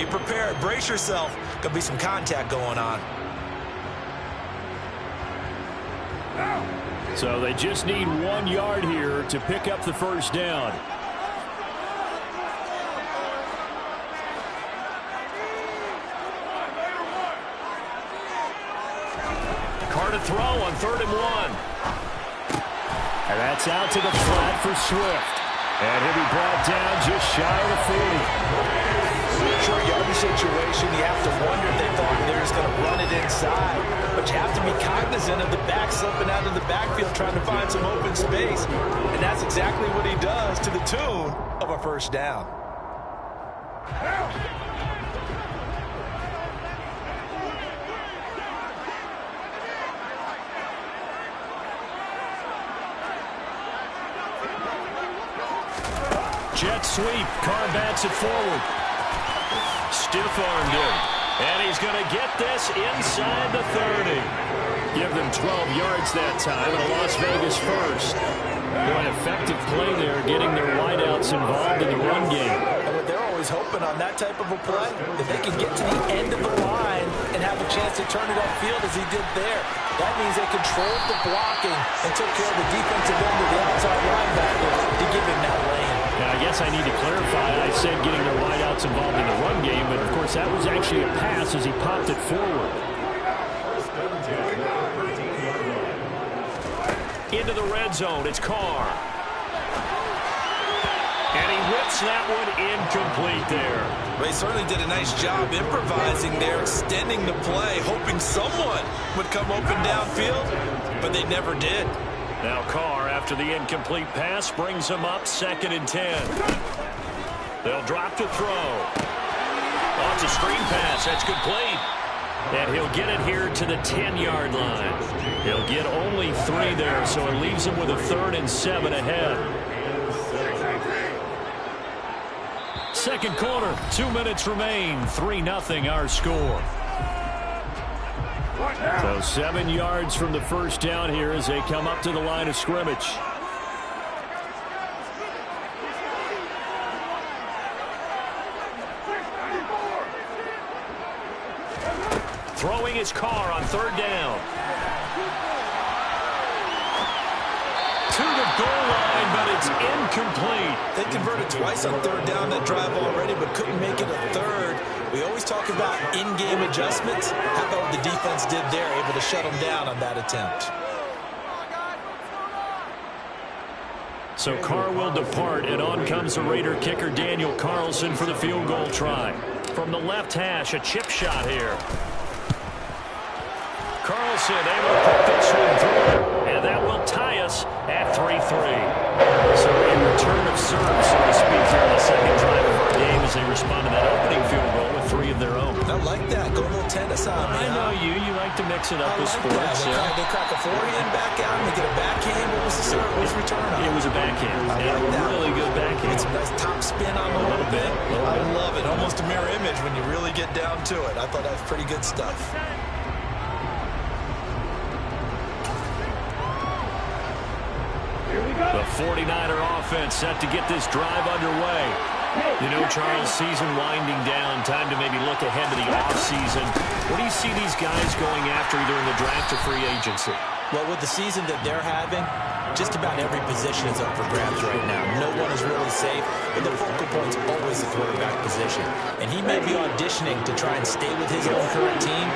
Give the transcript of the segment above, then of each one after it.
prepared. Brace yourself. Could be some contact going on. So they just need 1 yard here to pick up the first down. Carr to throw on 3rd and 1. And that's out to the flat for Swift. And he'll be brought down just shy of the 40. Short yardage situation, you have to wonder if they thought they're just going to run it inside. But you have to be cognizant of the back slipping out of the backfield trying to find some open space. And that's exactly what he does to the tune of a first down. Jet sweep. Carr bats it forward. Stiff-armed him. And he's going to get this inside the 30. Give them 12 yards that time, and a Las Vegas first. Boy, effective play there, getting their wideouts involved in the run game. And what they're always hoping on that type of a play, if they can get to the end of the line and have a chance to turn it upfield as he did there, that means they controlled the blocking and took care of the defensive end of the outside linebacker to give him that lane. Now, I guess I need to clarify. I said getting their wideouts involved in the run game, but of course that was actually a pass as he popped it forward. Into the red zone, it's Carr. And he whips that one incomplete there. Well, he certainly did a nice job improvising there, extending the play, hoping someone would come open downfield, but they never did. Now Carr, after the incomplete pass, brings him up 2nd and 10. They'll drop to throw. Oh, it's a screen pass. That's complete. And he'll get it here to the 10-yard line. He'll get only 3 there, so it leaves him with a 3rd and 7 ahead. Second quarter, 2 minutes remain. 3-0 our score. So 7 yards from the first down here as they come up to the line of scrimmage. Throwing his Carr on 3rd down. To the goal line, but it's incomplete. They converted twice on 3rd down that drive already, but couldn't make it a 3rd. We always talk about in-game adjustments. How about what the defense did there, able to shut them down on that attempt. So Carr will depart, and on comes the Raider kicker Daniel Carlson for the field goal try. From the left hash, a chip shot here. Carlson able to put this one through, and that will tie us at 3-3. So a return of serve, so to speak, here in the second drive of our game as they respond to that opening field goal with 3 of their own. I like that. Go a little tennis on me. I know you. You like to mix it up with That. sports. They crack a forehand back out, and they get a backhand. What was the serve? What was the return on? It was a backhand. I like that. Really good backhand. It's a nice top spin on a little bit. I love it. Almost a mirror image when you really get down to it. I thought that was pretty good stuff. The 49er offense set to get this drive underway. You know, Charles, season winding down, time to maybe look ahead to the offseason. What do you see these guys going after either in the draft or free agency? Well, with the season that they're having, just about every position is up for grabs right now. No one is really safe, but the focal point's always the quarterback position. And he may be auditioning to try and stay with his own current team.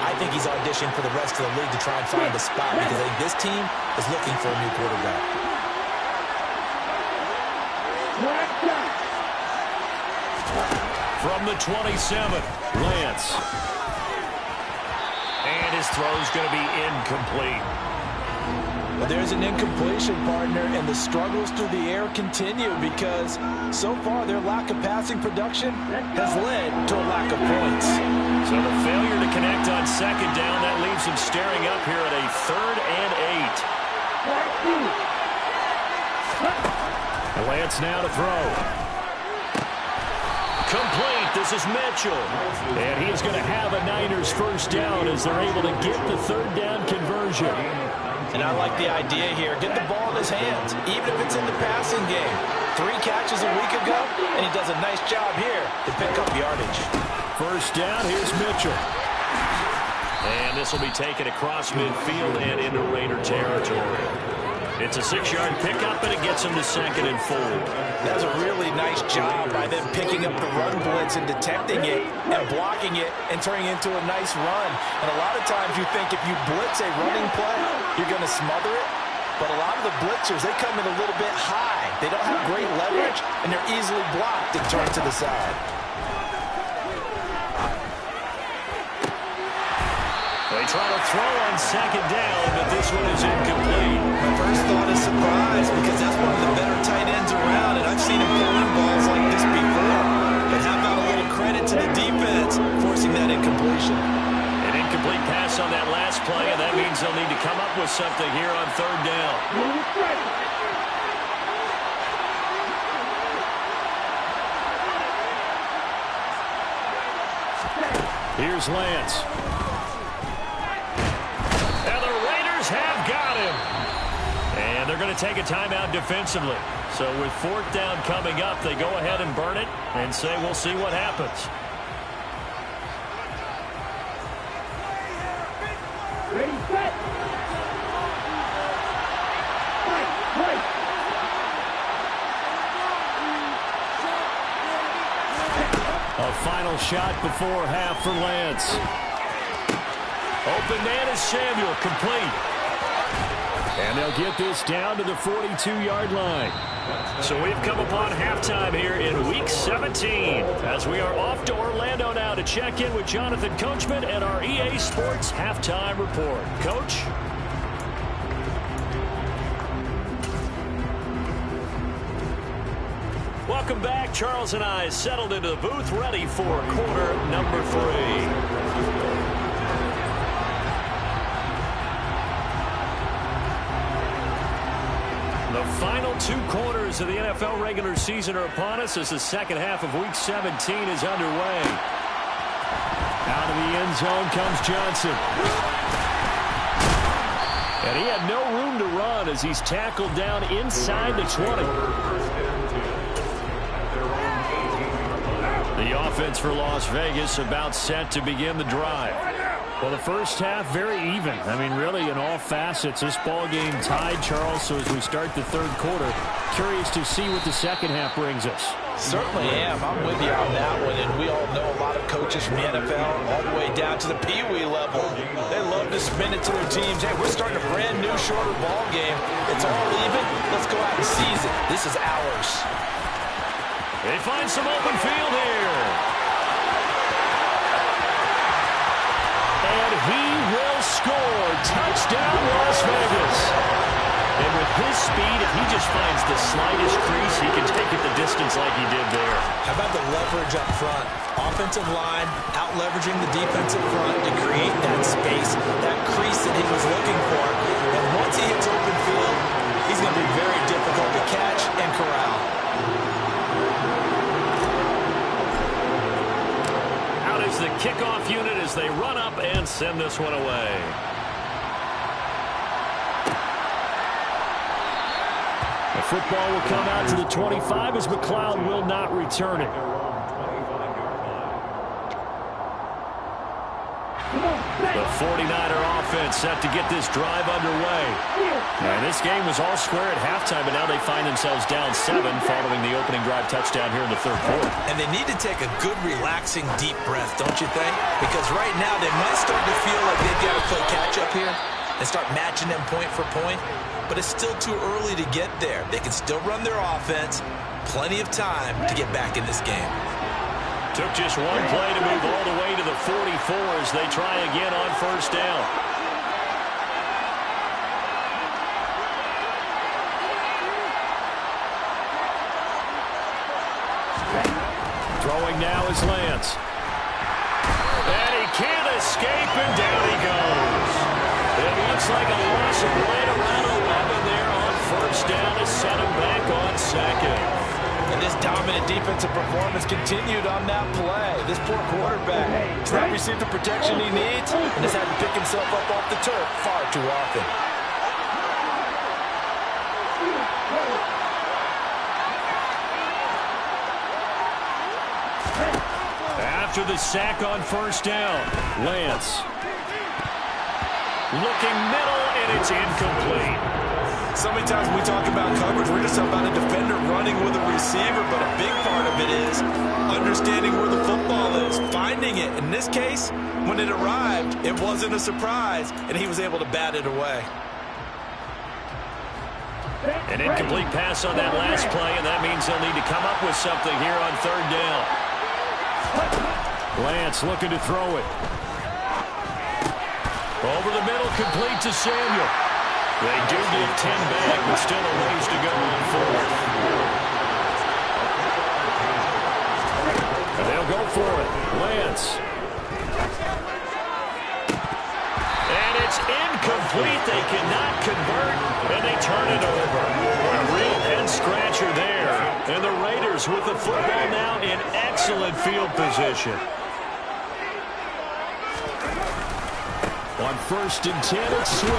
I think he's auditioning for the rest of the league to try and find a spot because I think this team is looking for a new quarterback. From the 27, Lance. And his throw's going to be incomplete. Well, there's an incompletion, partner, and the struggles through the air continue because so far their lack of passing production has led to a lack of points. So the failure to connect on 2nd down, that leaves them staring up here at a 3rd and 8. Lance now to throw. Complete. This is Mitchell. And he's going to have a Niners first down as they're able to get the 3rd down conversion. And I like the idea here. Get the ball in his hands, even if it's in the passing game. 3 catches a week ago, and he does a nice job here to pick up yardage. First down, here's Mitchell. And this will be taken across midfield and into Raider territory. It's a 6-yard pickup, and it gets him to 2nd and 4. That's a really nice job by them picking up the run blitz and detecting it and blocking it and turning it into a nice run. And a lot of times you think if you blitz a running play, you're going to smother it. But a lot of the blitzers, they come in a little bit high. They don't have great leverage, and they're easily blocked and turned to the side. They try to throw on 2nd down, but this one is incomplete. My first thought is surprise, because that's one of the better tight ends around, and I've seen him pull in balls like this before. But how about a little credit to the defense forcing that incompletion? An incomplete pass on that last play, and that means they'll need to come up with something here on 3rd down. Here's Lance. Have got him. And they're going to take a timeout defensively. So with 4th down coming up, they go ahead and burn it and say we'll see what happens. Ready, set. A final shot before half for Lance. Open man is Samuel, complete. And they'll get this down to the 42-yard line. So we've come upon halftime here in Week 17 as we are off to Orlando now to check in with Jonathan Coachman and our EA Sports Halftime Report. Coach? Welcome back. Charles and I settled into the booth ready for quarter number 3. The final 2 quarters of the NFL regular season are upon us as the second half of Week 17 is underway. Out of the end zone comes Johnson. And he had no room to run as he's tackled down inside the 20. The offense for Las Vegas about set to begin the drive. Well, the first half, very even. I mean, really, in all facets, this ball game tied, Charles. So as we start the 3rd quarter, curious to see what the second half brings us. Certainly am. I'm with you on that one. And we all know a lot of coaches from the NFL all the way down to the Pee-wee level. They love to spin it to their teams. Hey, we're starting a brand new, shorter ball game. It's all even. Let's go out and seize it. This is ours. They find some open field here. And he will score. Touchdown, Las Vegas. And with his speed, if he just finds the slightest crease, he can take it the distance like he did there. How about the leverage up front? Offensive line out-leveraging the defensive front to create that space, that crease that he was looking for. And once he hits open field, he's going to be very difficult to catch and corral. The kickoff unit as they run up and send this one away. The football will come out to the 25 as McLeod will not return it. The 49er offense set to get this drive underway. And this game was all square at halftime, but now they find themselves down 7 following the opening drive touchdown here in the 3rd quarter. And they need to take a good, relaxing, deep breath, don't you think? Because right now they might start to feel like they've got to play catch-up here and start matching them point for point. But it's still too early to get there. They can still run their offense. Plenty of time to get back in this game. Took just one play to move all the way to the 44 as they try again on 1st down. Throwing now is Lance. And he can't escape, and down he goes. It looks like a loss of right around 11 there on 1st down to set him back on 2nd. And this dominant defensive performance continued on that play. This poor quarterback has not received the protection he needs and has had to pick himself up off the turf far too often. after the sack on first down. Lance. Looking middle, and it's incomplete. So many times when we talk about coverage, we're just talking about a defender running with a receiver, but a big part of it is understanding where the football is, finding it. In this case, when it arrived, it wasn't a surprise, and he was able to bat it away. An incomplete pass on that last play, and that means they'll need to come up with something here on third down. Lance looking to throw it. Over the middle, complete to Samuel. They do get 10 back, but still a ways to go on fourth. And they'll go for it. Lance. And it's incomplete. They cannot convert, and they turn it over. A real head-scratcher there. And the Raiders with the football now in excellent field position. On 1st and 10, it's Swift.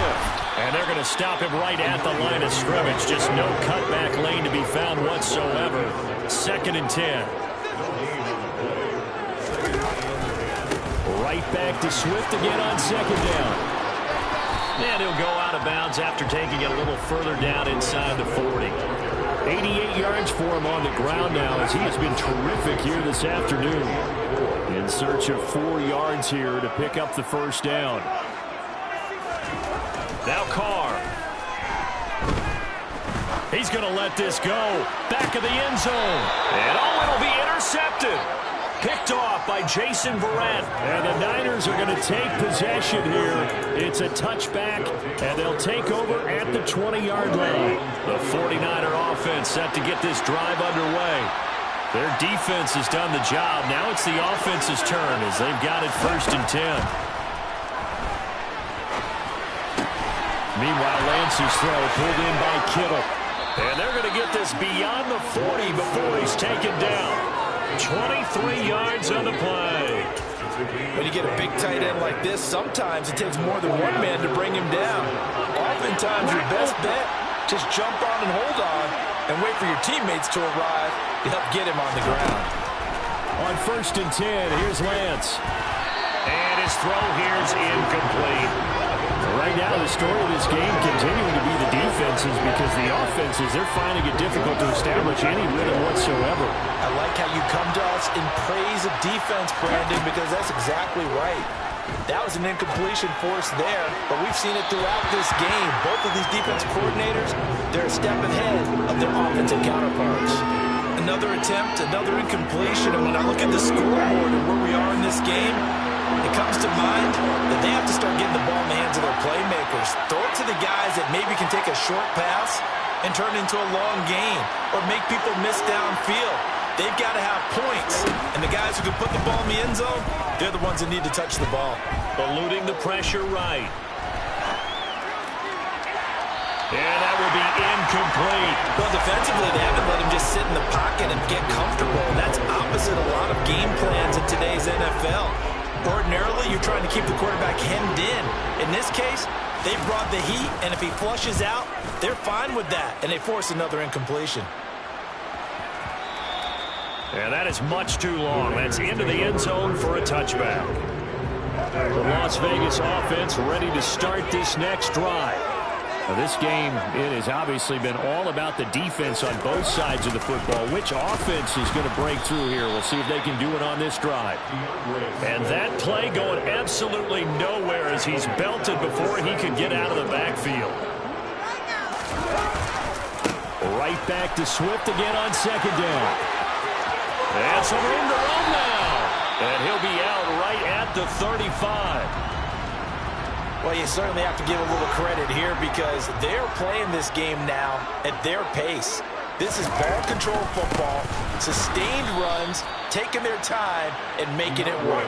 And they're going to stop him right at the line of scrimmage. Just no cutback lane to be found whatsoever. 2nd and 10. Right back to Swift again on 2nd down. And he'll go out of bounds after taking it a little further down inside the 40. 88 yards for him on the ground now, as he has been terrific here this afternoon. In search of 4 yards here to pick up the first down. Now Carr. He's going to let this go. Back of the end zone. And it'll be intercepted. Picked off by Jason Verrett. And the Niners are going to take possession here. It's a touchback, and they'll take over at the 20-yard line. The 49er offense set to get this drive underway. Their defense has done the job. Now it's the offense's turn as they've got it 1st and 10. Meanwhile, Lance's throw pulled in by Kittle. And they're going to get this beyond the 40 before he's taken down. 23 yards on the play. When you get a big tight end like this, sometimes it takes more than one man to bring him down. Oftentimes, your best bet, just jump on and hold on and wait for your teammates to arrive to help get him on the ground. On 1st and 10, here's Lance. And his throw here's incomplete. Right now, the story of this game continuing to be the defenses, because the offenses, they're finding it difficult to establish any rhythm whatsoever. I like how you come to us in praise of defense, Brandon, because that's exactly right. That was an incompletion force there, but we've seen it throughout this game. Both of these defensive coordinators, they're a step ahead of their offensive counterparts. Another attempt, another incompletion, and when I look at the scoreboard and where we are in this game, it comes to mind that they have to start getting the ball in the hands of their playmakers. Throw it to the guys that maybe can take a short pass and turn it into a long gain or make people miss downfield. They've got to have points, and the guys who can put the ball in the end zone, they're the ones that need to touch the ball. Eluding the pressure right. And that will be incomplete. Well, defensively, they haven't let him just sit in the pocket and get comfortable, and that's opposite a lot of game plans in today's NFL. Ordinarily, you're trying to keep the quarterback hemmed in. In this case, they brought the heat, and if he flushes out, they're fine with that, and they force another incompletion. And that is much too long. That's into the end zone for a touchback. The Las Vegas offense ready to start this next drive. Now, this game, it has obviously been all about the defense on both sides of the football. Which offense is going to break through here? We'll see if they can do it on this drive. And that play going absolutely nowhere as he's belted before he could get out of the backfield. Right back to Swift again on 2nd down. And some room to run now. And he'll be out right at the 35. Well, you certainly have to give a little credit here because they're playing this game now at their pace. This is ball control football, sustained runs, taking their time, and making it work.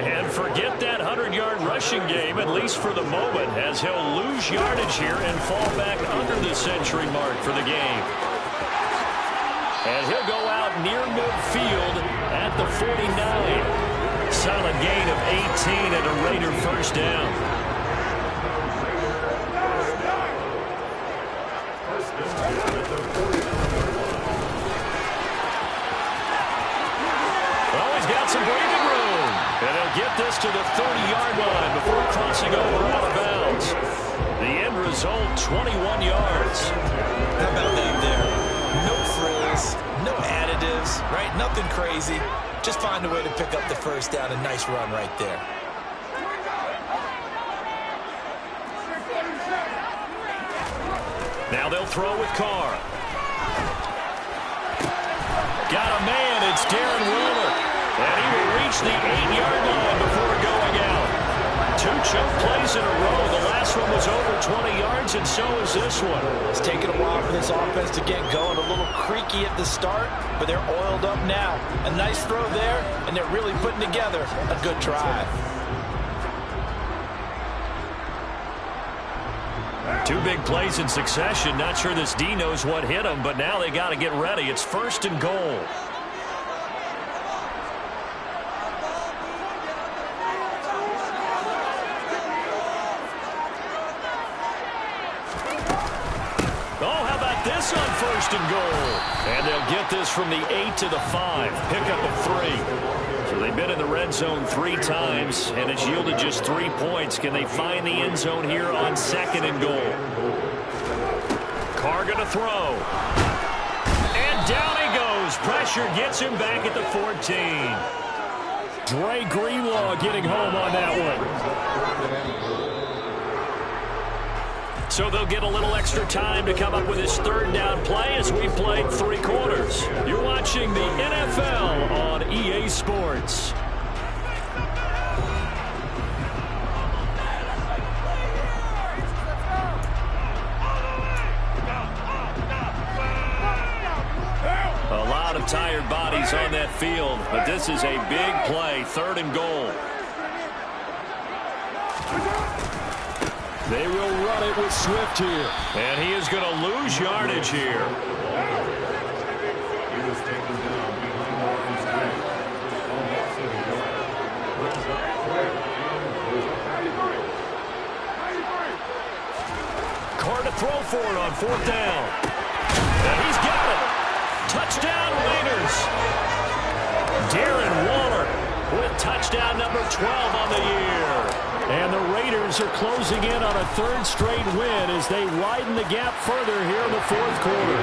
And forget that 100-yard rushing game, at least for the moment, as he'll lose yardage here and fall back under the century mark for the game. And he'll go out near midfield at the 49. Solid gain of 18 and a Raider first down. Well, he's got got some breathing room. And they'll get this to the 30-yard line before crossing over out of bounds. The end result, 21 yards. How about that there? No frills, no additives, right? Nothing crazy. Just find a way to pick up the first down. A nice run right there. Now they'll throw with Carr. Got a man. It's Darren Waller. And he will reach the 8-yard line before going out. 2 choke plays in a row. The last one was over 20 yards, and so is this one. It's taken a while for this offense to get going. A little creaky at the start, but they're oiled up now. A nice throw there, and they're really putting together a good drive. 2 big plays in succession. Not sure this D knows what hit him, but now they got to get ready. It's 1st and goal. Oh, how about this on 1st and goal? And they'll get this from the 8 to the 5. Pickup of 3. So they've been in the red zone 3 times, and it's yielded just 3 points. Can they find the end zone here on 2nd and goal? Carr gonna throw. And down he goes. Pressure gets him back at the 14. Dre Greenlaw getting home on that one. So they'll get a little extra time to come up with his 3rd down play as we played 3 quarters. You're watching the NFL on EA Sports. A lot of tired bodies on that field, but this is a big play, 3rd and goal. They will run it with Swift here. And he is going to lose yardage here. Carr to throw for it on 4th down. And he's got it. Touchdown Raiders. Darren Waller with touchdown number 12 on the year. And the Raiders are closing in on a 3rd straight win as they widen the gap further here in the 4th quarter.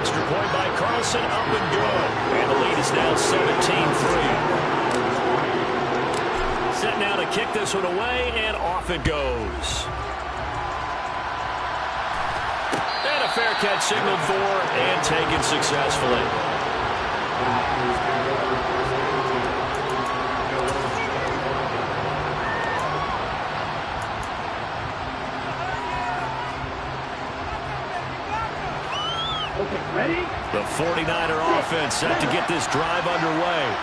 Extra point by Carlson, up and good. And the lead is now 17-3. Set now to kick this one away, and off it goes. And a fair catch signaled for and taken successfully. The 49er offense set to get this drive underway.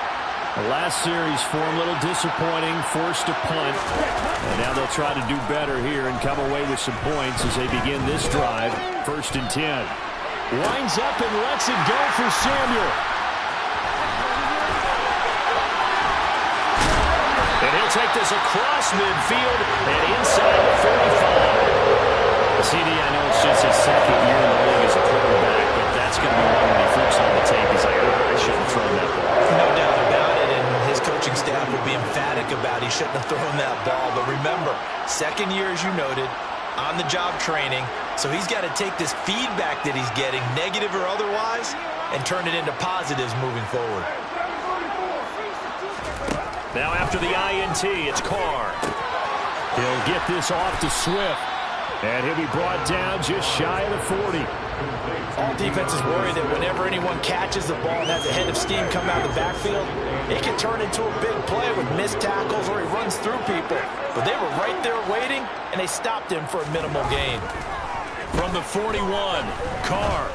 The last series for a little disappointing, forced to punt. And now they'll try to do better here and come away with some points as they begin this drive. 1st and 10. Winds up and lets it go for Samuel. And he'll take this across midfield and inside the 45. CD, I know it's just his 2nd year in the league as a quarterback, but that's going to be one when he flips on the tape. He's like, oh, I shouldn't have thrown that ball. No doubt about it, and his coaching staff will be emphatic about he shouldn't have thrown that ball. But remember, 2nd year, as you noted, on-the-job training, so he's got to take this feedback that he's getting, negative or otherwise, and turn it into positives moving forward. Now after the INT, it's Carr. He'll get this off to Swift. And he'll be brought down just shy of the 40. All defenses worry that whenever anyone catches the ball and has a head of steam come out of the backfield, it can turn into a big play with missed tackles or he runs through people. But they were right there waiting, and they stopped him for a minimal gain. From the 41, Carr.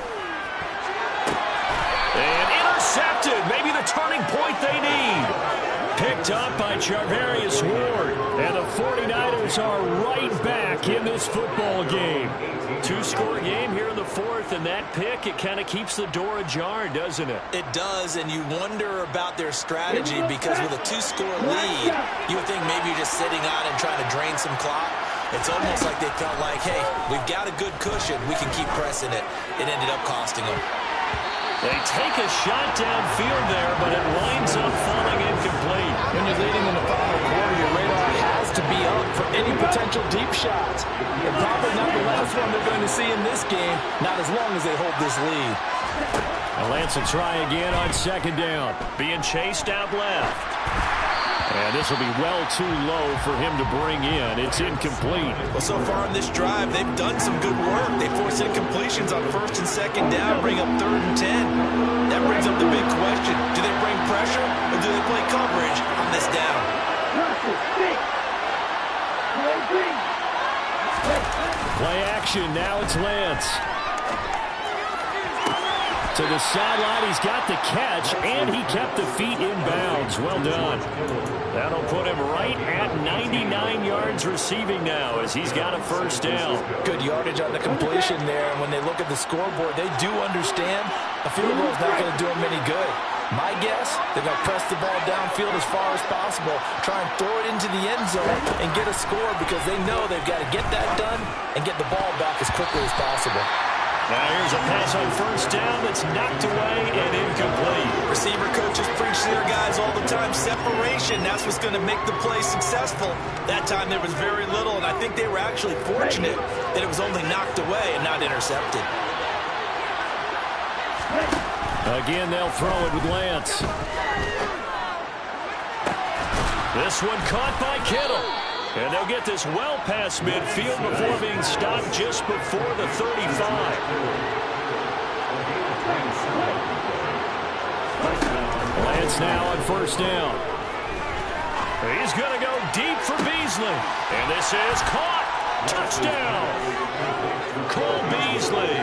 And intercepted. Maybe the turning point they need. Picked up by Charvarius Ward. And the 49ers are right back in this football game. 2-score game here in the 4th, and that pick, it kind of keeps the door ajar, doesn't it? It does, and you wonder about their strategy because with a 2-score lead, you would think maybe you're just sitting on and trying to drain some clock. It's almost like they felt like, hey, we've got a good cushion. We can keep pressing it. It ended up costing them. They take a shot downfield there, but it winds up falling incomplete. When you're leading in the final quarter, your radar has to be up for any potential deep shots. And probably not the last one they're going to see in this game, not as long as they hold this lead. And Lance will try again on second down. Being chased out left. And this will be well too low for him to bring in. It's incomplete. Well, so far in this drive, they've done some good work. They force incompletions on first and second down, bring up 3rd and 10. That brings up the big question. Do they bring pressure or do they play coverage on this down? Play action. Now it's Lance. To the sideline, he's got the catch, and he kept the feet in bounds. Well done. That'll put him right at 99 yards receiving now as he's got a first down. Good yardage on the completion there. And when they look at the scoreboard, they do understand a field goal is not going to do them any good. My guess, they're going to press the ball downfield as far as possible, try and throw it into the end zone and get a score because they know they've got to get that done and get the ball back as quickly as possible. Now here's a pass on first down that's knocked away and incomplete. Receiver coaches preach to their guys all the time. Separation, that's what's going to make the play successful. That time there was very little, and I think they were actually fortunate that it was only knocked away and not intercepted. Again, they'll throw it with Lance. This one caught by Kittle. And they'll get this well past midfield before being stopped just before the 35. Lance now on first down. He's going to go deep for Beasley. And this is caught. Touchdown. Cole Beasley.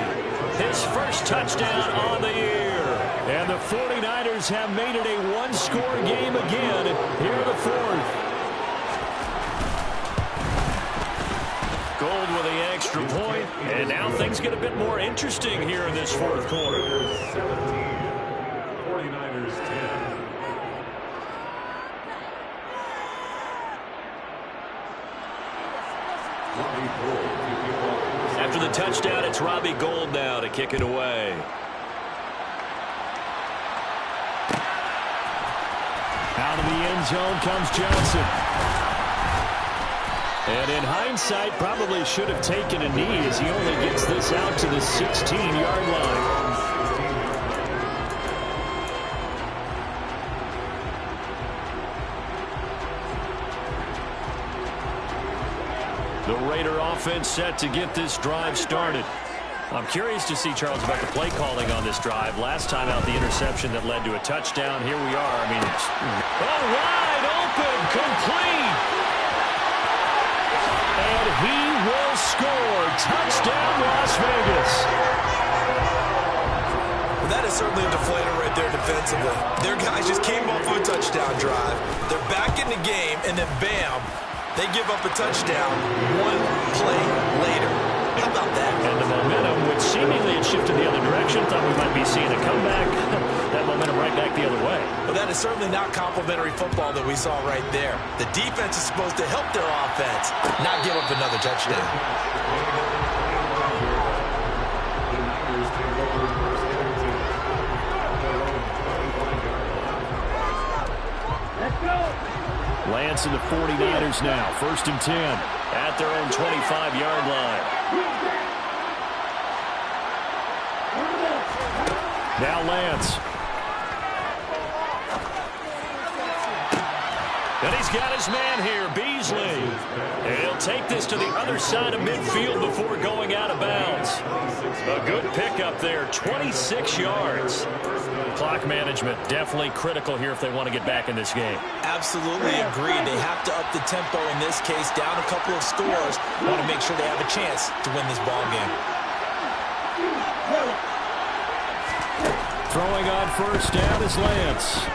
His first touchdown on the year. And the 49ers have made it a one-score game again here in the fourth. Gold with the extra point, and now things get a bit more interesting here in this fourth quarter. 49ers 10. After the touchdown, it's Robbie Gould now to kick it away. Out of the end zone comes Johnson. And in hindsight, probably should have taken a knee as he only gets this out to the 16-yard line. The Raider offense set to get this drive started. I'm curious to see, Charles, about the play calling on this drive. Last time out, the interception that led to a touchdown. Here we are. I mean, it's wide open, complete. And he will score. Touchdown, Las Vegas. Well, that is certainly a deflator right there defensively. Their guys just came off of a touchdown drive. They're back in the game, and then bam, they give up a touchdown one play later. How about that? And the momentum, which seemingly had shifted the other direction, thought we might be seeing a comeback. That momentum right back the other way. Well, that is certainly not complimentary football that we saw right there. The defense is supposed to help their offense, not give up another touchdown. Lance and the 49ers now, 1st and 10 at their own 25-yard line. Now Lance. And he's got his man here, Beasley. And he'll take this to the other side of midfield before going out of bounds. A good pickup there, 26 yards. Clock management definitely critical here if they want to get back in this game. Absolutely agreed. They have to up the tempo in this case, down a couple of scores. Want to make sure they have a chance to win this ball game. Throwing on first down is Lance.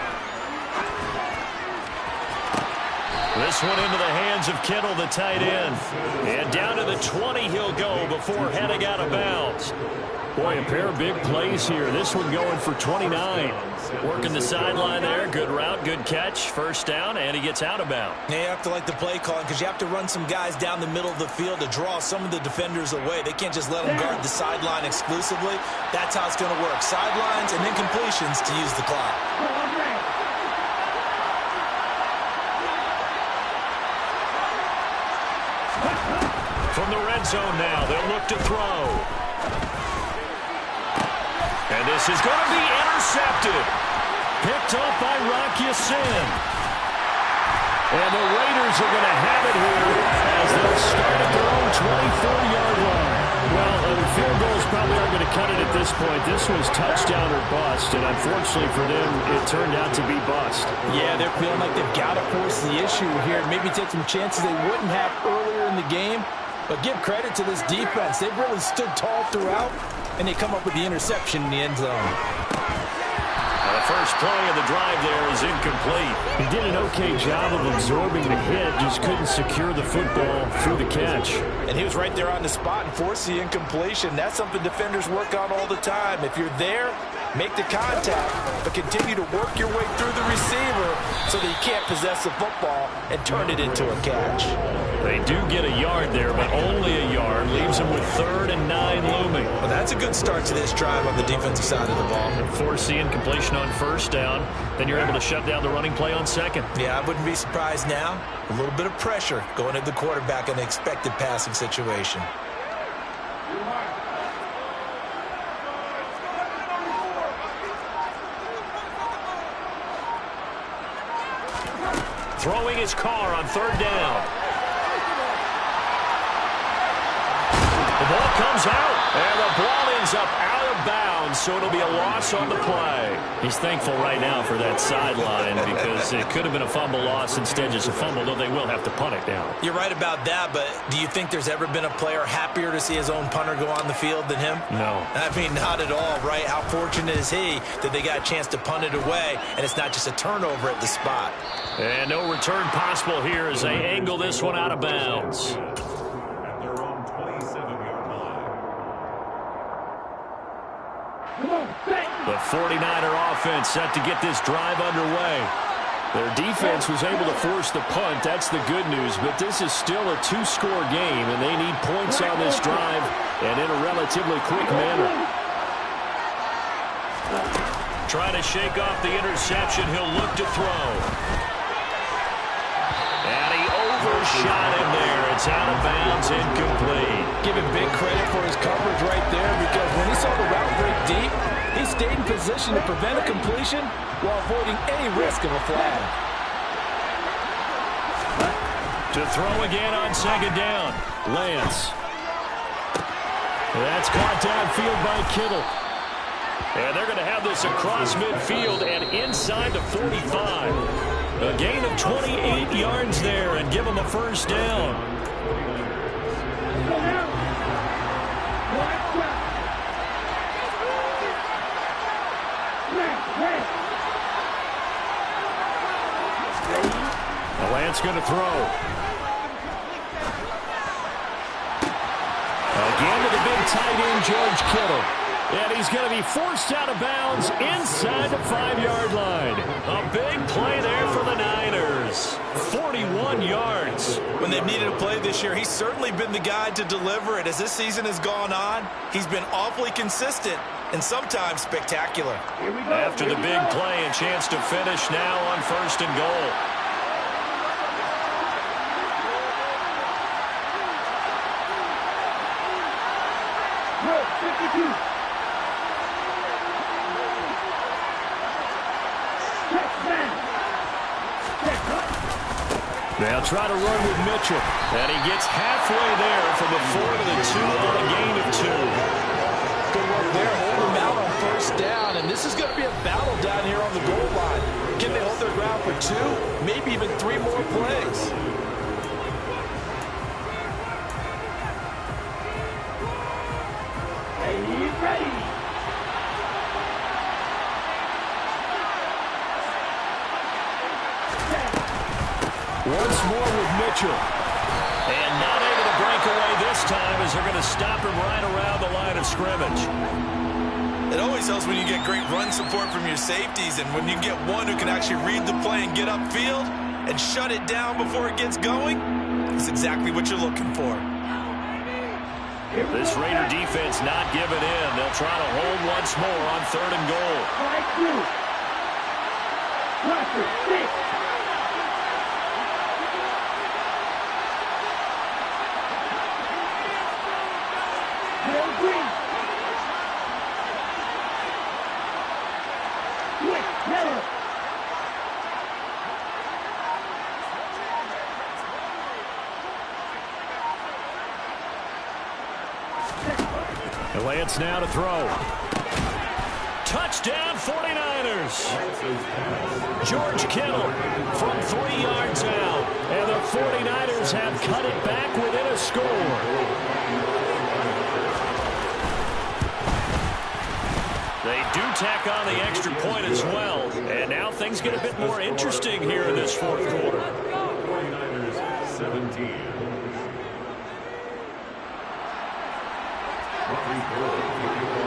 This one into the hands of Kittle, the tight end. And down to the 20 he'll go before heading out of bounds. Boy, a pair of big plays here. This one going for 29. Working the sideline there. Good route, good catch. First down, and he gets out of bounds. Yeah, you have to like the play calling because you have to run some guys down the middle of the field to draw some of the defenders away. They can't just let them guard the sideline exclusively. That's how it's going to work. Sidelines and then completions to use the clock. From the red zone now, they'll look to throw. And this is going to be intercepted. Picked up by Rocky Sin. And the Raiders are going to have it here as they'll start at their own 24-yard line. Well, the field goals probably aren't going to cut it at this point. This was touchdown or bust, and unfortunately for them, it turned out to be bust. Yeah, they're feeling like they've got to force the issue here. Maybe take some chances they wouldn't have earlier in the game. But give credit to this defense. They've really stood tall throughout, and they come up with the interception in the end zone. The first play of the drive there is incomplete. He did an okay job of absorbing the hit, just couldn't secure the football through the catch. And he was right there on the spot and forced the incompletion. That's something defenders work on all the time. If you're there, make the contact, but continue to work your way through the receiver so that you can't possess the football and turn it into a catch. They do get a yard there, but only a yard. Leaves them with 3rd and 9 looming. Well, that's a good start to this drive on the defensive side of the ball. Force the incompletion on first down. Then you're able to shut down the running play on second. Yeah, I wouldn't be surprised now. A little bit of pressure going at the quarterback in an expected passing situation. Throwing his car on 3rd down. The ball comes out, and the ball ends up out of bounds, so it'll be a loss on the play. He's thankful right now for that sideline because it could have been a fumble loss, instead just a fumble, though they will have to punt it down. You're right about that, but do you think there's ever been a player happier to see his own punter go on the field than him? No. I mean, not at all, right? How fortunate is he that they got a chance to punt it away, and it's not just a turnover at the spot. And no return possible here as they angle this one out of bounds. The 49er offense set to get this drive underway. Their defense was able to force the punt. That's the good news, but this is still a 2-score game, and they need points on this drive and in a relatively quick manner. Trying to shake off the interception. He'll look to throw. And he overshot him there. It's out of bounds, incomplete. Give him big credit for his coverage right there because when he saw the route break deep, he stayed in position to prevent a completion while avoiding any risk of a flag. To throw again on 2nd down. Lance. That's caught downfield by Kittle. And they're going to have this across midfield and inside the 45. A gain of 28 yards there and give them a first down. Lance going to throw. Again to the big tight end, George Kittle. And he's going to be forced out of bounds inside the 5-yard line. A big play there for the Niners. 41 yards. When they've needed a play this year, he's certainly been the guy to deliver it. As this season has gone on, he's been awfully consistent and sometimes spectacular. After the big play, a chance to finish now on 1st and goal. They'll try to run with Mitchell. And he gets halfway there from the 4 to the 2 on a gain of 2. Good work there, hold him out on 1st down. And this is going to be a battle down here on the goal line. Can they hold their ground for 2, maybe even 3 more plays? Ready. Once more with Mitchell. And not able to break away this time as they're going to stop him right around the line of scrimmage. It always helps when you get great run support from your safeties, and when you get one who can actually read the play and get upfield and shut it down before it gets going, it's exactly what you're looking for. This Raider defense not giving in. They'll try to hold once more on 3rd and goal. Lance now to throw. Touchdown 49ers. George Kittle from 3 yards out. And the 49ers have cut it back within a score. They do tack on the extra point as well. And now things get a bit more interesting here in this 4th quarter. 49ers 17.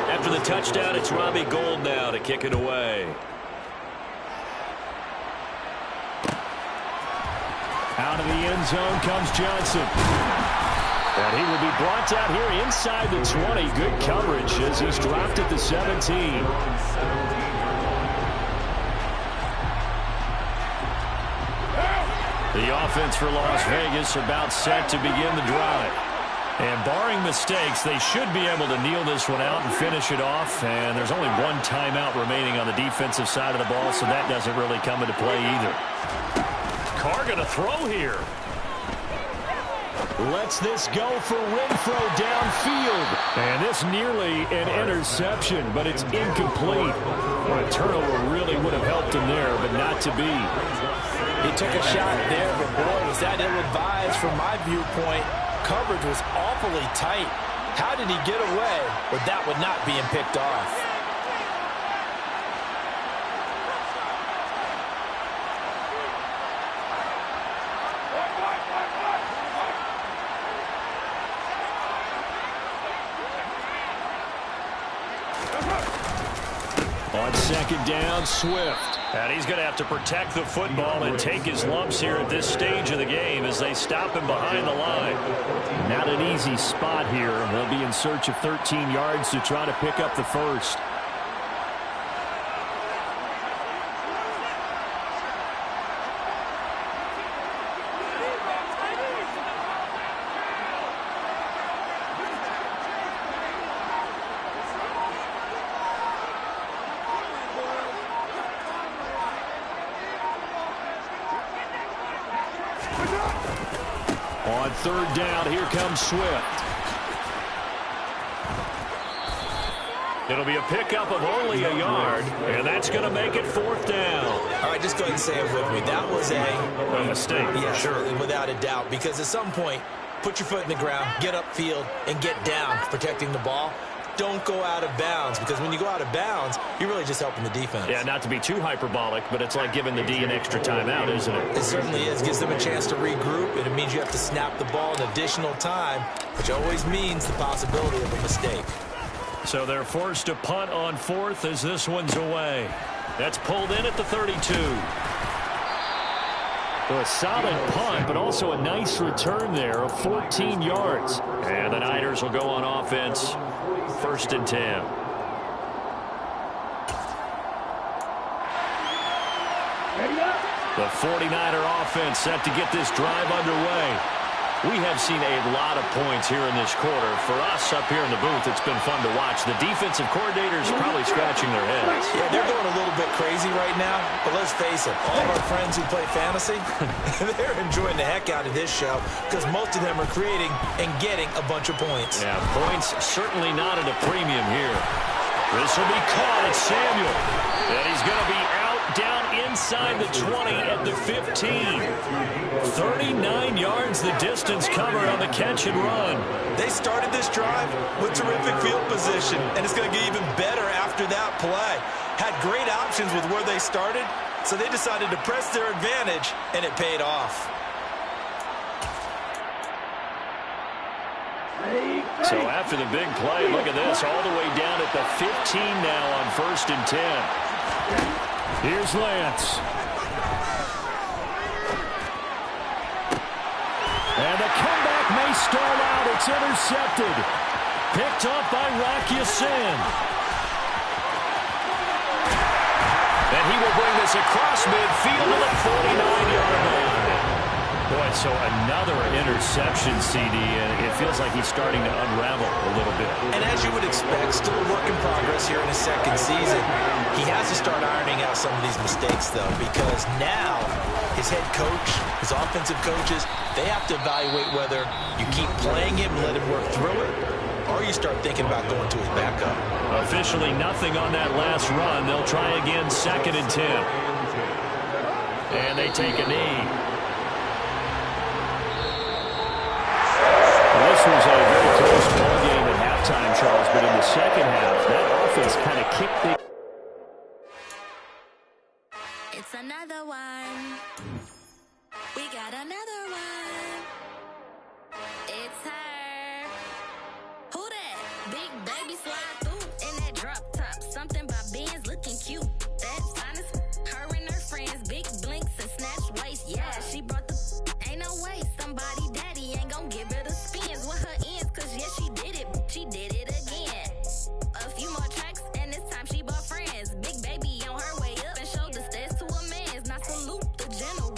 After the touchdown, it's Robbie Gould now to kick it away. Out of the end zone comes Johnson. And he will be brought down here inside the 20. Good coverage as he's dropped at the 17. The offense for Las Vegas about set to begin the drive. And barring mistakes, they should be able to kneel this one out and finish it off. And there's only one timeout remaining on the defensive side of the ball, so that doesn't really come into play either. Carr going to throw here. Lets this go for Renfro downfield. And this nearly an interception, but it's incomplete. Well, a turnover really would have helped him there, but not to be. He took a shot there, but boy, was that ill-advised from my viewpoint. Coverage was awfully tight. How did he get away with that one not being picked off? On 2nd down, Swift. And he's going to have to protect the football and take his lumps here at this stage of the game as they stop him behind the line. Not an easy spot here. They'll be in search of 13 yards to try to pick up the first. On 3rd down, here comes Swift. It'll be a pickup of only a yard, and that's going to make it 4th down. All right, just go ahead and say it with me. That was a mistake. Yeah, sure, without a doubt, because at some point, put your foot in the ground, get upfield, and get down protecting the ball. Don't go out of bounds, because when you go out of bounds, you're really just helping the defense. Yeah, not to be too hyperbolic, but it's like giving the D an extra timeout, isn't it? It certainly is. Gives them a chance to regroup, and it means you have to snap the ball an additional time, which always means the possibility of a mistake. So they're forced to punt on 4th as this one's away. That's pulled in at the 32. So a solid punt, but also a nice return there of 14 yards. And the Niners will go on offense. 1st and 10. The 49er offense set to get this drive underway. We have seen a lot of points here in this quarter. For us up here in the booth, it's been fun to watch. The defensive coordinators probably scratching their heads. Yeah, they're going a little bit crazy right now, but let's face it, all of our friends who play fantasy, they're enjoying the heck out of this show because most of them are creating and getting a bunch of points. Yeah, points certainly not at a premium here. This will be caught at Samuel. And he's going to be out down inside the 20 at the 15. 39 yards the distance covered on the catch and run. They started this drive with terrific field position, and it's going to get even better after that play. Had great options with where they started, So they decided to press their advantage, and it paid off. So after the big play, look at this, all the way down at the 15 now on 1st and 10. Here's Lance. And the comeback may stall out. It's intercepted. Picked up by Rocky Sin. And he will bring this across midfield to the 49-yard line. Boy, so another interception, CD, and it feels like he's starting to unravel a little bit. And as you would expect, still a work in progress here in his second season. He has to start ironing out some of these mistakes, though, because now his head coach, his offensive coaches, they have to evaluate whether you keep playing him and let him work through it, or you start thinking about going to his backup. Officially nothing on that last run. They'll try again, 2nd and 10. And they take a knee. This was a very close ball game at halftime, Charles, but in the second half, that offense kind of kicked the... It's another one. We got another one. It's her. Who that? Big baby slide through in that drop top. Something by Benz looking cute. That finest. Her and her friends. Big blinks and snatch waist. Yeah, she brought the... Ain't no way. Somebody daddy ain't gonna give her the spins with her ends. Cause yeah, she did it. She did it again. A few more tracks and this time she bought friends. Big baby on her way up and showed the stairs to a man's. Now salute the general.